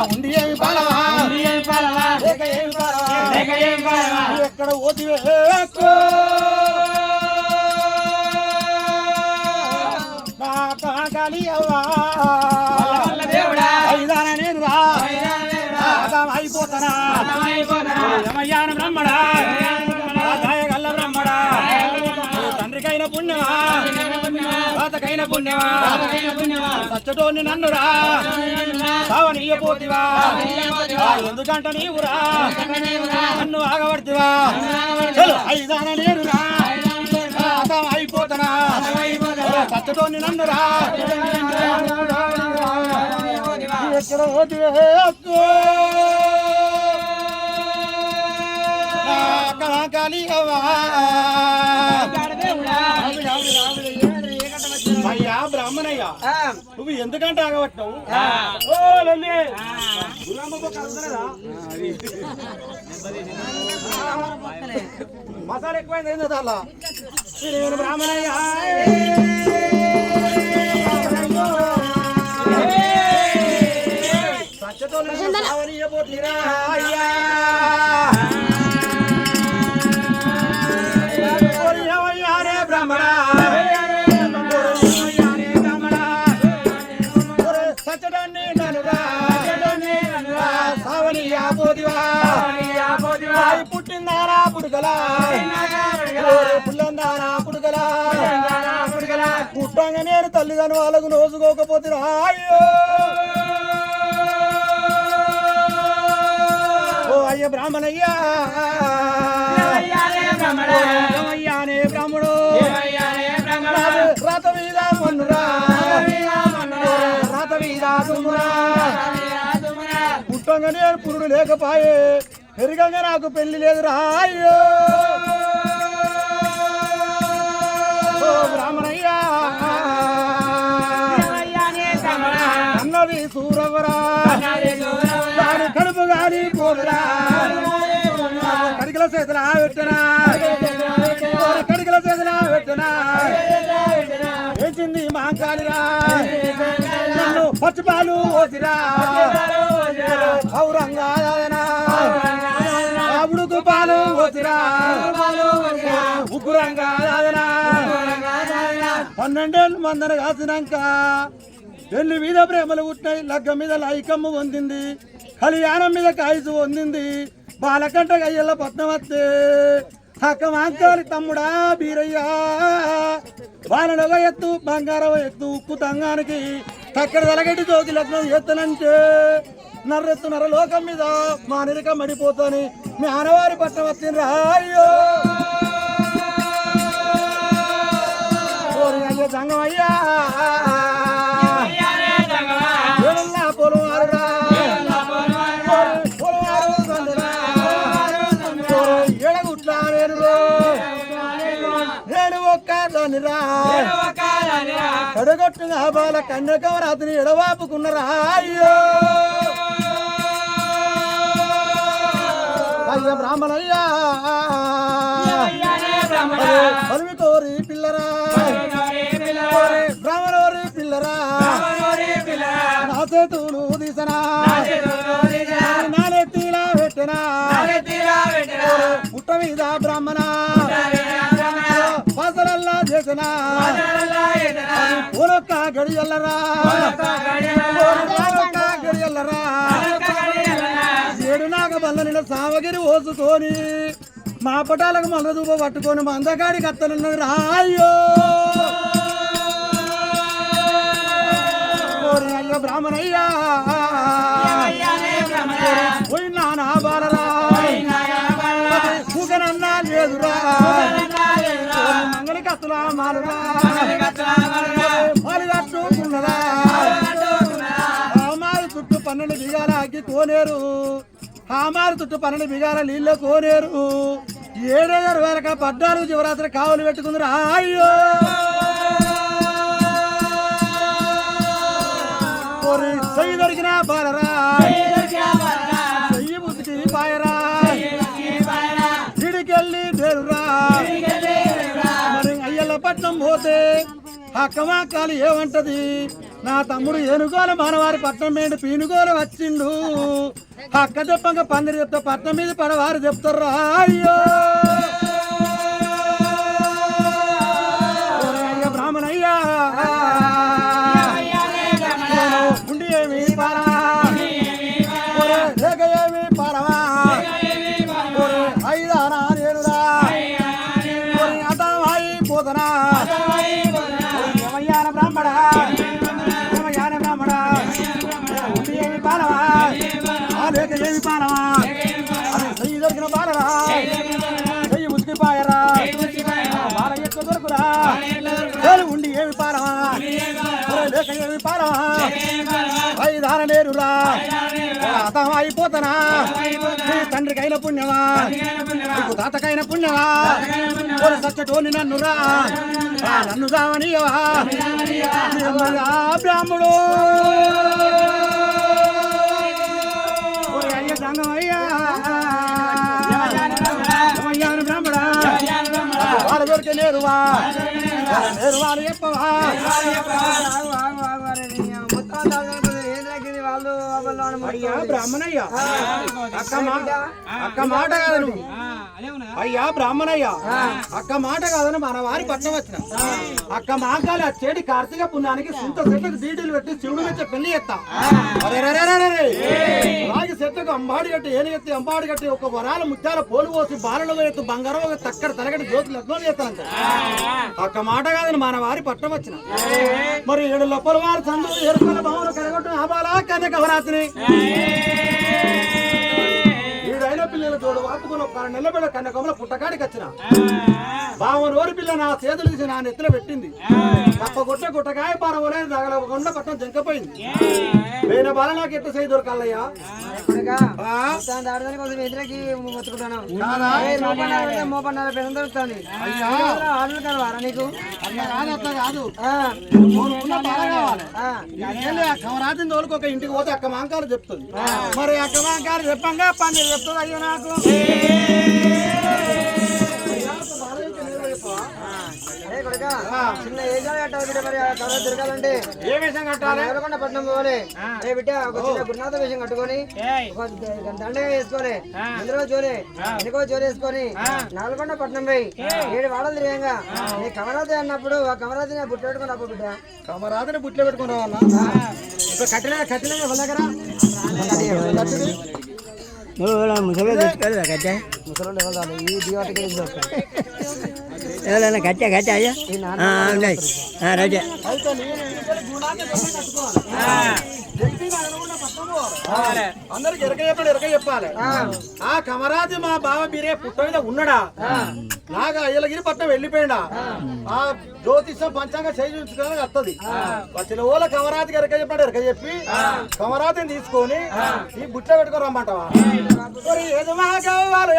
ఉండి ఏమి పాలవా ఎక్కడ ఓతివే నా కాకాలి అవ్వా ఐదాన నేను రా అయిపోతానా యమయ్యాన బ్రహ్మడా దాయగల్ల బ్రహ్మడా తండ్రికైన పుణ్యమా తాతకైన పుణ్యమా సచ్చటోని నన్నురా సావనీయపోతివా ఎందుకంట నీవురా నన్ను ఆగబడితివా ఐదాన నేనురా అయిపోతానా సచ్చటోని నన్నురా ఎక్కడ పోతివే కాళీ అవ్వా అయ్యా బ్రాహ్మణయ్యా నువ్వు ఎందుకంటే ఆగబట్టావు మసాలా ఎక్కువైంది ఏందో అలా నేను బ్రాహ్మణయ్యా పుట్టిందారా పుడుకలా పుల్లందారా పుడుకలా పుట్టంగా నేను తల్లిదండ్రులు వాళ్ళకు నోసుకోకపోతే అయ్యో ఓ అయ్య బ్రాహ్మణయ్యా అయ్యానే బ్రాహ్మణుడు రాత మీద మన్నురా రాత మీద తుమ్మురా పుట్టంగా నేను పురుడు లేకపాయే పెరిగంగా నాకు పెళ్లి లేదురా అయ్యో బ్రాహ్మణయ్యా అన్నది సూరవరా దాని కడుపు గాని పోదురా కడికల చేతుల పెట్టనా కడికల చేతుల పెట్టనా వేసింది మాంకాలిరా నన్ను పచ్చిపాలు ఓసిరా ఔరంగా ఉడుకు పాలు ఓసిరా ఉగ్గురంగా 12 మందన కాసినాక పెళ్లి మీద ప్రేమలు పుట్టినాయి లగ్గ మీద లైకమ్మ పొందింది కళ్యాణం మీద కాయసు పొందింది బాలకంట గయ్యల పట్నం వస్తే అక్క మాంకాలి తమ్ముడా బీరయ్యా బాలనొక ఎత్తు బంగారవ ఎత్తు ఉక్కు తంగానికి తక్కడ తలగడ్డి జోకి లగ్నం ఎత్తనంటే నర్రెత్తు నర లోకం మీద మా నిరక మడిపోతాని మీ ఆనవారి పట్నం వచ్చిండ్రా అయ్యో అయ్యో సంగం అయ్యా కడగొట్టుగా బాల కన్యకవరాత్రి ఎడవాపుకున్నరా అయ్యో అయ్య బ్రాహ్మణయ్యా పలివి కోరి పిల్లరా బ్రాహ్మణోరి పిల్లరా నా చేతులు తీసనా నాలెత్తిలా పెట్టనా పుట్ట మీద బ్రాహ్మణ పాసరల్లా చేసినా పూరొక్క గడియల్లరా గడియల్లరా ఏడు నాగ బల్ల సామగిరి ఓసుకొని మా పటాలకు మల్ల దూప పట్టుకొని మా అందగాడి కత్తలున్నది రాయ్యో అయ్యో బ్రాహ్మణయ్యా పోయినా బాలరా పూకనన్నా లేదురా మంగళి కత్తులా మాలురా మాలు కట్టుకున్నరా హామారు చుట్టూ 12 బిగాల అగ్గి కోనేరు హామారు చుట్టూ 12 బిగాల నీళ్ళ కోనేరు 7,000 వేలక 14 శివరాత్రి కావలు పెట్టుకుందిరా అయ్యో చెయ్యి దొరికినా బాలరా చెయ్యి బుద్ధికి పాయరా చిడికెళ్ళి దేరురా మరి అయ్యల పట్నం పోతే అక్కమాకాలు ఏమంటది నా తమ్ముడు ఏనుగోల మనవారి పట్నం మీద పీనుగోలు వచ్చిండు అక్క తెప్పంగా పందిరి చెప్తా పట్నం మీద పడవారు చెప్తారు అయ్యో బ్రాహ్మణయ్యా ఉండి ఏమి పారవా లేక ఏమి పారవా ఐదానా నేనురా అతవాయి పోతనా ఏమయ్యాన బ్రాహ్మణ ఏమయ్యాన బ్రాహ్మణ ఉండి ఏమి పారవా లేక ఏమి పారవా అది చెయ్యి దొరికిన పారరా చెయ్యి ఉతికిపాయరా బాల ఎక్కువ దొరుకురా ఉండి ఏమి పారవా లేక ఏమి పారవా ఐదాన నేరురా అతం అయిపోతానా నీ తండ్రికైన పుణ్యమా నీకు తాతకైన పుణ్యమా సచ్చటోని నన్నురా నన్ను రావనియవా బ్రాహ్మణుడు అయ్య సంగమయ్యా బ్రాహ్మణ వారు దొరికే నేరువా నేరువా చెప్పవా అయ్యా బ్రాహ్మణయ్య అక్క మాట కాదు నువ్వు అయ్యా బ్రాహ్మణయ్య అక్క మాట కాదని మన వారి పట్నం వచ్చిన అక్క మాకాలి ఆ చేడి కార్తీక పుణ్యానికి సొంత చెట్లకు డీటెయిల్ పెట్టి శివుడు వచ్చే పెళ్లి ఎత్తా రాగి చెట్టుకు అంబాడి కట్టి ఏను ఎత్తి అంబాడి కట్టి ఒక వరాల ముత్యాల పోలు పోసి బాలలో ఎత్తు బంగారం ఒక తక్కడ తలగట్టి జ్యోతులు ఎత్తులో చేస్తానంట అక్క మాట కాదని మన వారి పట్నం వచ్చిన మరి 7 లోపల వారు చంద్రుడు ఎరుకల భావన కరగొట్టు ఆబాలా కన్య కవరాత్రి ఈడైన పిల్లల తోడు వాపుకుని ఒక నెలబెడ కన్యకమ్మల పుట్టకాడికి వచ్చిన బావనోరి పిల్ల నా చేతులు తీసి నా నెత్తిలో పెట్టింది తప్పగొట్ట గుట్టకాయ పారవలే తగలకుండా పట్టణం జంకపోయింది వేరే బాల నాకు ఎట్ట చేయి దొరకాలయ్యా కమరాతిని తోలుకు ఒక ఇంటికి పోతే అక్క మాంకాలు చెప్తుంది మరి అక్క మాంకాలు చెప్పంగా పన్నీరు చెప్తుంది అయ్యో నాకు చిన్న ఏజా కట్టాలి బిడ్డ మరి తర్వాత తిరగాలంటే ఏ వేషం కట్టాలి ఎవరకొండ పట్నం పోవాలి ఏ బిడ్డ ఒక చిన్న గురునాథ వేషం కట్టుకొని ఒక దండ వేసుకొని అందరూ జోలే ఎన్నికో జోలు వేసుకొని నల్గొండ పట్నం పోయి 7 వాడలు తిరిగాక నీ కమరాతి అన్నప్పుడు ఆ కమరాతిని బుట్ట పెట్టుకుని అప్పుడు బిడ్డ కమరాతిని బుట్లో పెట్టుకుని రావాలా కట్టిన వెళ్ళగరా ముసలి ఈ దివాటికి ఎవరైనా కట్టా కట్టా అయ్యా ఉన్నాయి రాజా అందరికి ఎరక చెప్పాలి ఆ కమరాజు మా బావ మీరే పుట్ట మీద ఉన్నాడా నాగా అయ్యలగిరి పట్నం వెళ్ళిపోయినా ఆ జ్యోతిషం పంచాంగ చేయించుకోవడానికి వస్తుంది వచ్చిన ఓల కమరాజుకి ఎరక చెప్పాడు ఎరక చెప్పి కమరాజుని తీసుకొని ఈ బుట్ట పెట్టుకొని రమ్మంటావా ఏదో మా కావాలి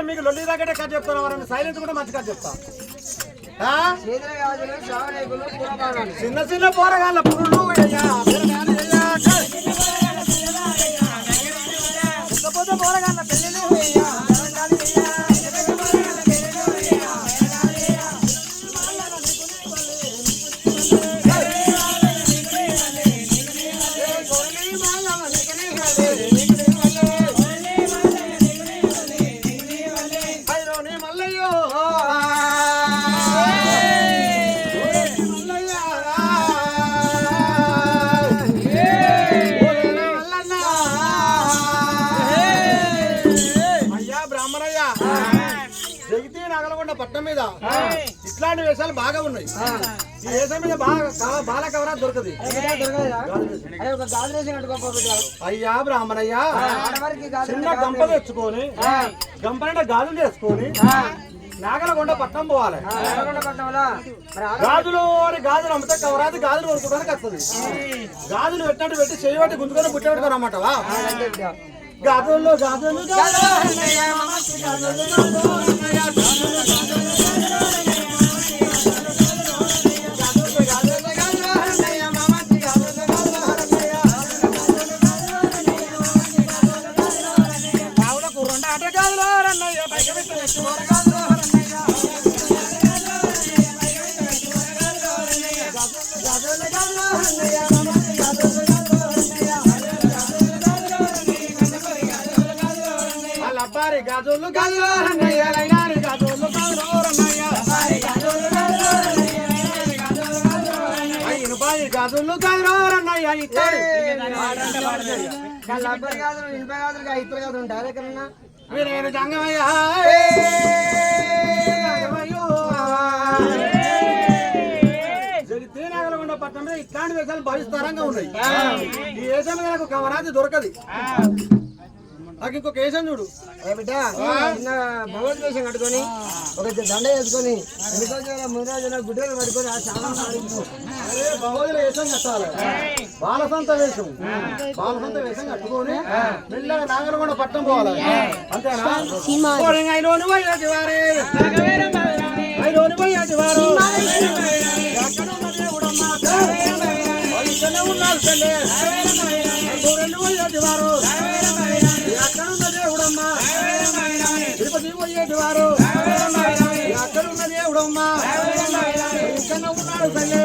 మీకు లొల్లి దగ్గర కథ చెప్తాను సైలెన్స్ కూడా మంచి కథ చెప్తా చిన్న చిన్న పోరగాళ్ళ పురుళ్ళు పోరగాళ్ళ పెళ్ళి పట్నం మీద ఇట్లాంటి వేషాలు బాగా ఉన్నాయి. ఈ వేషం మీద బాల కవరా దొరకదు. అయ్యా బ్రాహ్మణయ్యా చిన్న గంప తెచ్చుకొని గంప నిండా గాజులు చేసుకొని నాగలగొండ పట్నం పోవాలి నల్గొండ పట్టణంలో మరి గాజులు అని గాజులు అమ్మితే కవరాది గాజులు కొనుక్కోవడానికి వస్తుంది గాజులు పెట్టినట్టు పెట్టి చేయబట్టి గుంజుకొని బుట్ట పెట్టుకొని అన్నమాటవా ఆడంటే బిడ్డ. గాజులు గాజులు అబ్బారి గాజులు గాజులు రన్నయ్య లైనారి గాజులు గాజులు రన్నయ్య ఇనుపాయి గాజులు గాజులు రన్నయ్య ఇత్తాడు లబ్బర్ గాజులు ఇనుప గాజులు ఇతర గాజులు ఉంటారు ఎక్కడన్నా వీరేను జంగమయ్య శ్రీనగరగొండ పట్టణంలో ఇట్లాంటి వేషాలు భవిస్తారంగా ఉన్నాయి ఈ వేషం నాకు కవరాది దొరకది నాకు ఇంకొక వేషం చూడు ఏ బిడ్డ చిన్న భగవద్ వేషం కట్టుకొని ఒక దండ వేసుకొని ఎన్ని రోజుల ముందు రోజున గుడ్డలు పట్టుకొని ఆ చాలా అరే భగవతుల వేషం కట్టాలి బాలసంత వేషం బాలసంత వేషం కట్టుకొని మెల్లగా నాగరగొండ పట్టణం పోవాలి అంతేనా ఐలోని పోయేది వారే ఐలోని పోయేది వారు ఉన్నారు తల్లి రెండు పోయేది వారు ఎక్కడున్న దేవుడమ్మా తిరుపతి పోయేటి వారు ఎక్కడున్న దేవుడమ్మా ఇక్కడ ఉన్నాడు తల్లి